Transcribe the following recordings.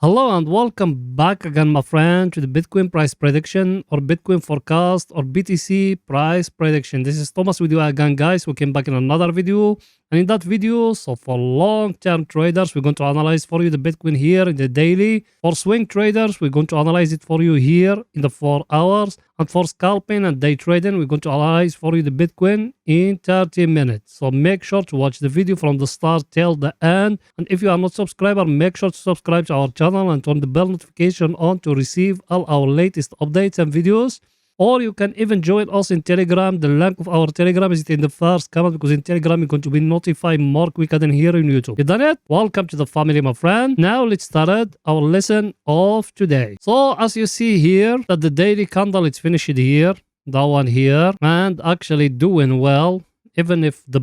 Hello and welcome back again, my friend, to the Bitcoin price prediction or Bitcoin forecast or BTC price prediction. This is Thomas with you again, guys. We came back in another video. And in that video, so for long-term traders, we're going to analyze for you the Bitcoin here in the daily. For swing traders, we're going to analyze it for you here in the 4 hours. And for scalping and day trading, we're going to analyze for you the Bitcoin in 30 minutes. So make sure to watch the video from the start till the end. And if you are not subscriber, make sure to subscribe to our channel and turn the bell notification on to receive all our latest updates and videos. Or you can even join us in Telegram. The link of our Telegram is in the first comment, because in Telegram you're going to be notified more quicker than here on YouTube. You done it? Welcome to the family, my friend. Now let's start our lesson of today. So as you see here, that the daily candle is finished here, that one here, and actually doing well. Even if the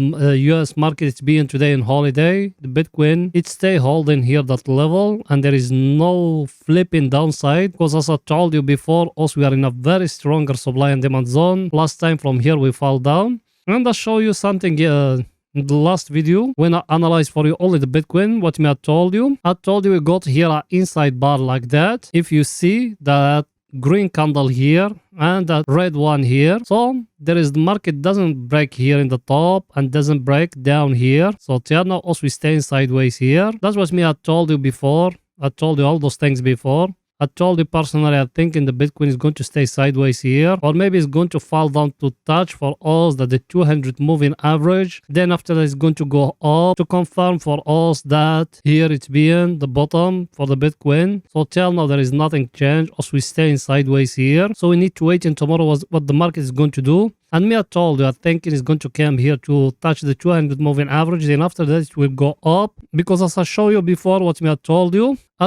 US market is being today in holiday, the Bitcoin, it stay holding here that level, and there is no flipping downside, because as I told you before, also we are in a very stronger supply and demand zone. Last time from here we fall down. And I'll show you something in the last video when I analyzed for you only the Bitcoin. What I told you we got here an inside bar like that. If you see that green candle here and that red one here, so there is the market doesn't break here in the top and doesn't break down here. So till now also we stay sideways here. That's what I told you before. I told you all those things before. I told you personally, I think in the Bitcoin is going to stay sideways here, or maybe it's going to fall down to touch for us that the 200 moving average. Then after that it's going to go up to confirm for us that here it's being the bottom for the Bitcoin. So till now there is nothing changed, as we stay sideways here. So we need to wait in tomorrow what the market is going to do. And I told you, I think it is going to come here to touch the 200 moving average. Then after that, it will go up. Because as I showed you before, what I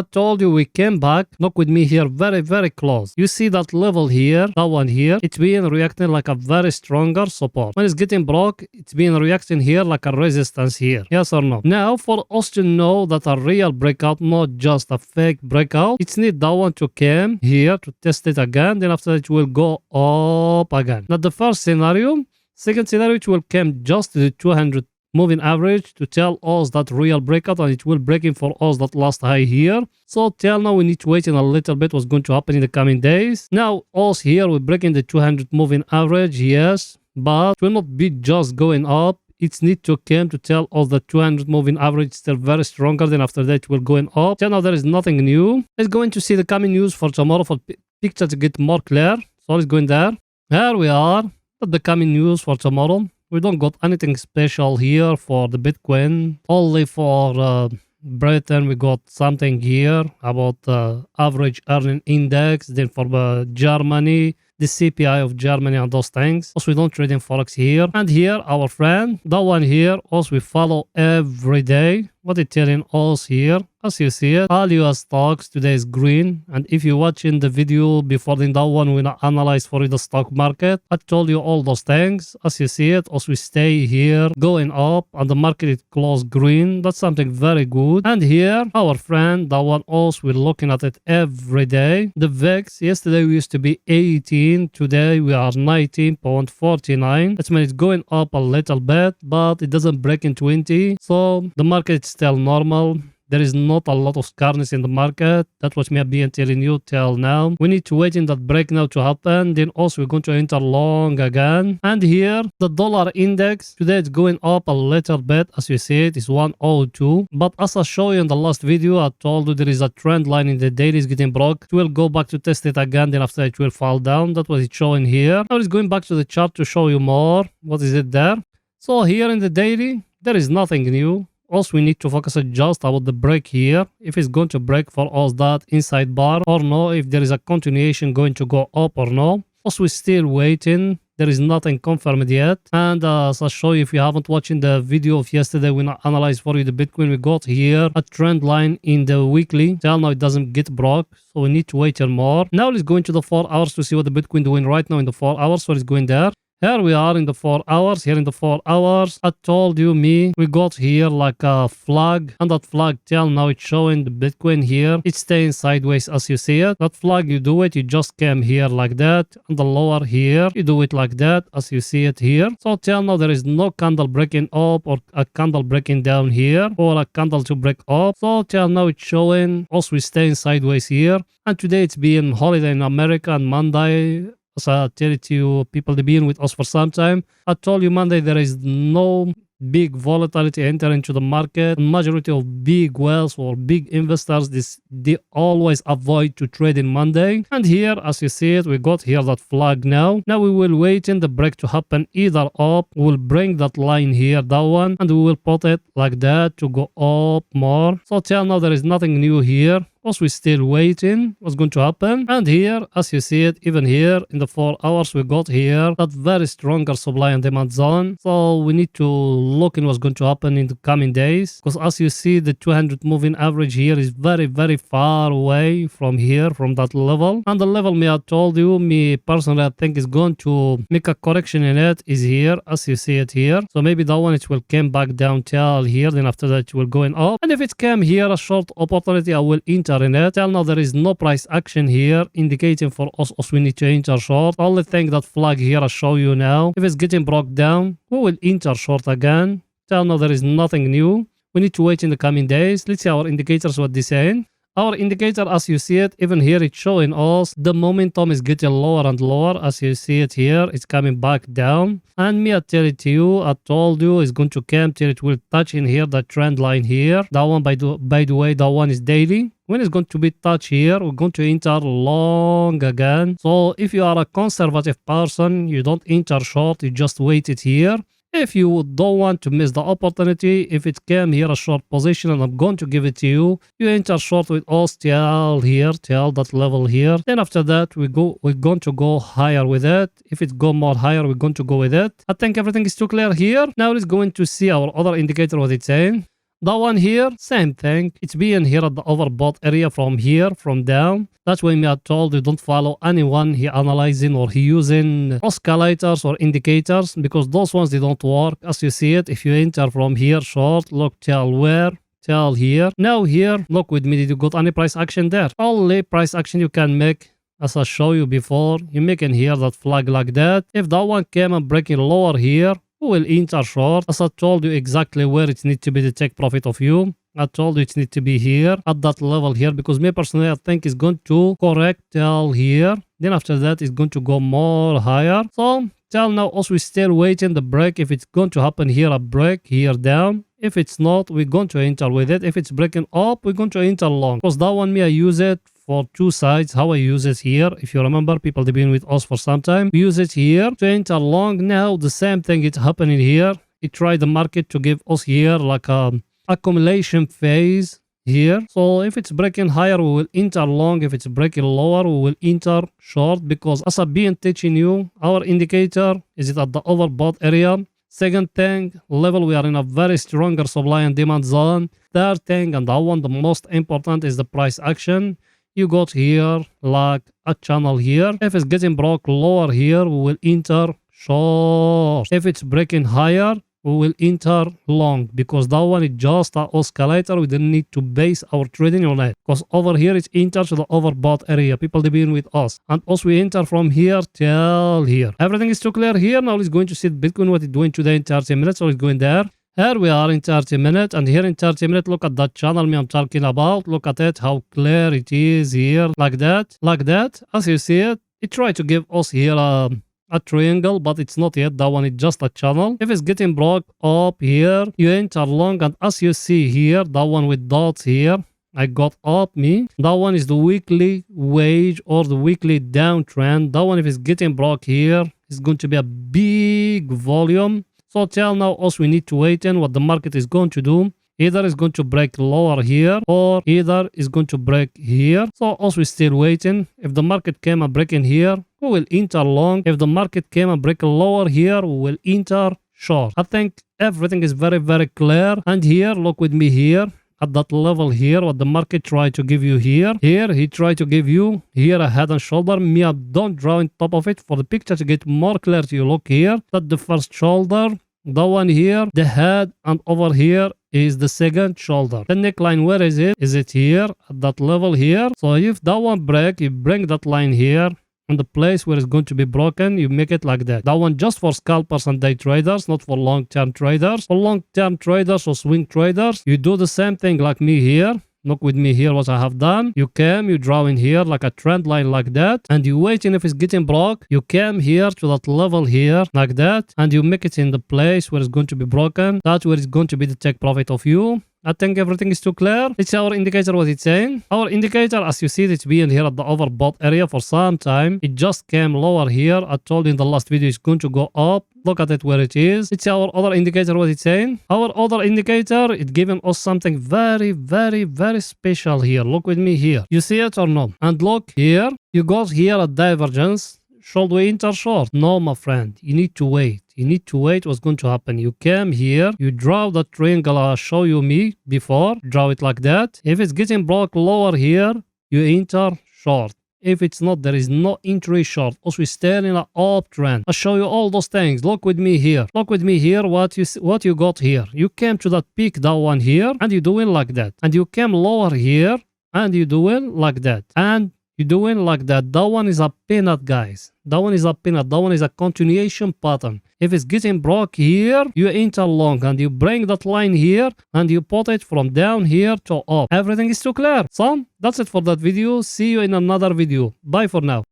told you we came back, look with me here, very, very close. You see that level here, that one here, it's being reacting like a very stronger support. When it's getting broke, it's being reacting here like a resistance here. Yes or no? Now, for us to know that a real breakout, not just a fake breakout, it's need that one to come here to test it again. Then after that, it will go up again. Now, the first scenario. Second scenario, it will come just to the 200 moving average to tell us that real breakout, and it will break in for us that last high here. So till now we need to wait in a little bit what's going to happen in the coming days. Now us here we're breaking the 200 moving average, yes, but it will not be just going up. It's need to come to tell us that 200 moving average is still very stronger. Then after that we're going up. Till now there is nothing new. Let's go into see the coming news for tomorrow for picture to get more clear. So let's go in there. Here we are. The coming news for tomorrow. We don't got anything special here for the Bitcoin. Only for Britain we got something here about the average earning index. Then for Germany, the CPI of Germany and those things. Also we don't trade in Forex here. And here our friend, that one here, also we follow every day. What it's telling us here, as you see it, all US stocks today is green. And if you're watching the video before then that one we analyze for the stock market, I told you all those things. As you see it, also we stay here going up and the market is closed green. That's something very good. And here our friend, that one also we're looking at it every day. The VIX, yesterday we used to be 18, today we are 19.49. That means it's going up a little bit, but it doesn't break in 20. So the market is still normal. There is not a lot of scarcity in the market. That's what me have been telling you till now. We need to wait in that break now to happen. Then also we're going to enter long again. And here, the dollar index, today it's going up a little bit. As you see it, it's 102. But as I showed you in the last video, I told you there is a trend line in the daily is getting broke. It will go back to test it again. Then after it will fall down. That's what it's showing here. Now it's going back to the chart to show you more. What is it there? So here in the daily, there is nothing new. Also, we need to focus just about the break here. If it's going to break for us that inside bar or no. If there is a continuation going to go up or no. Also, we're still waiting. There is nothing confirmed yet. And as I show you, if you haven't watched the video of yesterday, we analyzed for you the Bitcoin. We got here a trend line in the weekly. Till now, it doesn't get broke. So we need to wait here more. Now let's go into the 4 hours to see what the Bitcoin doing right now in the 4 hours. So let's go in there. Here we are in the 4 hours. Here in the 4 hours, I told you we got here like a flag, and that flag till now it's showing the Bitcoin here. It's staying sideways as you see it. That flag, you do it, you just came here like that, and the lower here, you do it like that as you see it here. So till now there is no candle breaking up or a candle breaking down here or a candle to break up. So till now it's showing also we staying sideways here. And today it's been holiday in America and Monday. As I tell it to you, people they've been with us for some time. I told you Monday there is no big volatility enter into the market. Majority of big whales or big investors, they always avoid to trade in Monday. And here, as you see it, we got here that flag now. Now we will wait in the break to happen either up. We'll bring that line here, that one, and we will put it like that to go up more. So till now there is nothing new here. Also, we're still waiting what's going to happen. And here, as you see it, even here in the 4 hours, we got here that very stronger supply and demand zone. So we need to look in what's going to happen in the coming days. Because as you see, the 200 moving average here is very, very far away from here, from that level. And the level I told you, personally, I think is going to make a correction in it is here, as you see it here. So maybe that one, it will come back down till here. Then after that, it will going up. And if it came here, a short opportunity, I will enter in it. Till now there is no price action here indicating for us we need to enter short. Only thing that flag here I show you now, if it's getting broke down, we will enter short again. Till now there is nothing new. We need to wait in the coming days. Let's see our indicators what they saying. Our indicator, as you see it, even here it's showing us the momentum is getting lower and lower. As you see it here, it's coming back down. And I tell it to you, I told you it's going to come till it will touch in here the trend line here. That one, by the way, that one is daily. When it's going to be touched here, we're going to enter long again. So if you are a conservative person, you don't enter short, you just wait it here. If you don't want to miss the opportunity, if it came here a short position and I'm going to give it to you, you enter short with us till here, till that level here. Then after that, we're going to go higher with it. If it go more higher, we're going to go with it. I think everything is too clear here. Now let's going to see our other indicator, what it's saying. That one here, same thing. It's being here at the overbought area from here, from down. That's why I told you don't follow anyone he analyzing or he using oscillators or indicators, because those ones, they don't work. As you see it, if you enter from here short, look till where? Till here. Now here, look with me, did you got any price action there? Only price action you can make, as I show you before, you make in here that flag like that. If that one came and breaking lower here, we will enter short. As I told you exactly where it needs to be the take profit of you. I told you it needs to be here at that level here, because me personally I think it's going to correct till here. Then after that it's going to go more higher. So till now also we're still waiting the break. If it's going to happen here, a break here down. If it's not, we're going to enter with it. If it's breaking up, we're going to enter long. Because that one I use it for two sides. How I use it here, if you remember, people they've been with us for some time, we use it here to enter long. Now the same thing is happening here. It tried the market to give us here like a accumulation phase here. So if it's breaking higher, we will enter long. If it's breaking lower, we will enter short, because as I've been teaching you, our indicator is it at the overbought area. Second thing, level, we are in a very stronger supply and demand zone. Third thing, and that one the most important, is the price action. You got here like a channel here. If it's getting broke lower here, we will enter short. If it's breaking higher, we will enter long, because that one is just an oscillator. We don't need to base our trading on it, because over here it's enter to the overbought area. People they've been with us, and also we enter from here till here. Everything is too clear here. Now let's going to see Bitcoin what it's doing today in 30 minutes. So it's going there. Here we are in 30 minutes, and here in 30 minutes, look at that channel I'm talking about. Look at it, how clear it is here, like that. As you see it, it tried to give us here a triangle, but it's not yet. That one is just a channel. If it's getting broke up here, you enter long, and as you see here, that one with dots here, I got up me. That one is the weekly wage or the weekly downtrend. That one, if it's getting broke here, it's going to be a big volume. So till now, also we need to wait in what the market is going to do. Either it's going to break lower here, or either it's going to break here. So also we're still waiting. If the market came and breaking here, we will enter long. If the market came and break lower here, we will enter short. I think everything is very, very clear. And here, look with me here. at that level here, what the market tried to give you here. Here, he tried to give you here a head and shoulder. Me, I don't draw on top of it for the picture to get more clarity. You look here, that the first shoulder, the one here, the head, and over here is the second shoulder. The neckline, where is it? Is it here at that level here? So if that one break, you bring that line here. On the place where it's going to be broken, you make it like that. That one just for scalpers and day traders, not for long-term traders. For long-term traders or swing traders, you do the same thing like me here. Look with me here what I have done. You came, you draw in here like a trend line like that, and you waiting if it's getting broke. You came here to that level here like that, and you make it in the place where it's going to be broken. That's where it's going to be the take profit of you. I think everything is too clear. It's our indicator what it's saying. Our indicator, as you see, it's been here at the overbought area for some time. It just came lower here. I told you in the last video it's going to go up. Look at it where it is. It's our other indicator what it's saying. Our other indicator, it's giving us something very, very, very special here. Look with me here. You see it or no? And look here. You got here a divergence. Should we enter short? No, my friend. You need to wait. You need to wait what's going to happen. You came here, you draw the triangle I show you me before, draw it like that. If it's getting broke lower here, you enter short. If it's not, there is no entry short. Also, we stay in an uptrend. I'll show you all those things. Look with me here. Look with me here what you got here. You came to that peak, that one here, and you doing like that. And you came lower here, and you doing like that. And you doing like that. That one is a peanut, guys. That one is a peanut. That one is a continuation pattern. If it's getting broke here, you enter long and you bring that line here and you put it from down here to up. Everything is too clear. So that's it for that video. See you in another video. Bye for now.